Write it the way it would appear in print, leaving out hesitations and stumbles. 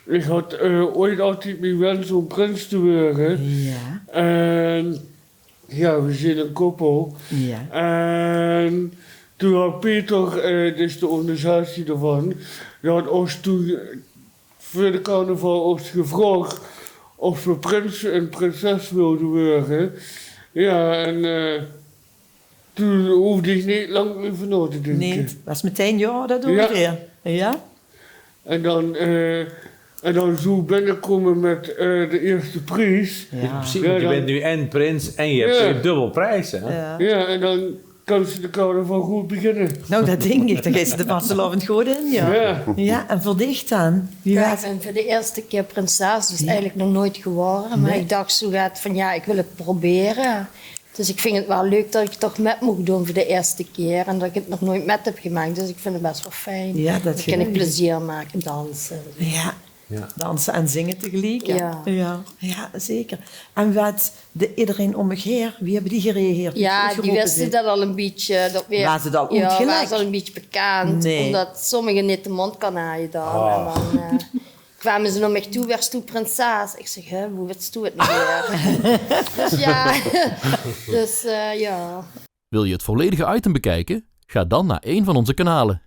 ik had ooit altijd mijn wens om prins te worden. Ja. En ja, we zijn een koppel. Ja. En toen had Peter, dus de organisatie daarvan, die had ons toen voor de carnaval ons gevraagd of we prins en prinses wilden worden. Ja, en toen hoefde ik niet lang over na te denken. Nee, het was meteen ja, dat doe Ja. ik weer. Ja? En dan zo binnenkomen met de eerste prijs. Ja. Precies, Ja, want je dan- bent nu en prins en je hebt Ja. een dubbel prijs, hè? Ja. Ja, en dan kan ze de carnaval goed beginnen. Nou, dat denk ik. Dan gaat ze de vastelavond goed in, ja. Ja. Ja, en voor dich dan? Wie Ja, was ik ben voor de eerste keer prinses, dus Ja. eigenlijk nog nooit geworden. Maar Nee. ik dacht zo gaat van ja, ik wil het proberen. Dus ik vind het wel leuk dat ik toch met mocht doen voor de eerste keer. En dat ik het nog nooit met heb gemaakt. Dus ik vind het best wel fijn. Ja, dat Dan kan ik geloof ik. plezier maken, dansen. Ja. Ja. Dansen en zingen tegelijk. hè? Ja. Ja. Ja, zeker. En wat iedereen om me heen, wie hebben die gereageerd? Ja, Goed die geroepen wisten zijn? dat al een beetje. Dat weer, Was het al ja, uitgelekt? was al een beetje bekend. Nee. Omdat sommigen niet de mond kan haaien dan. Oh. En dan kwamen ze naar mij toe, werd toe prinses. Ik zeg, hè, hoe werd toe het nog weer? Dus ja, dus ja. Wil je het volledige item bekijken? Ga dan naar een van onze kanalen.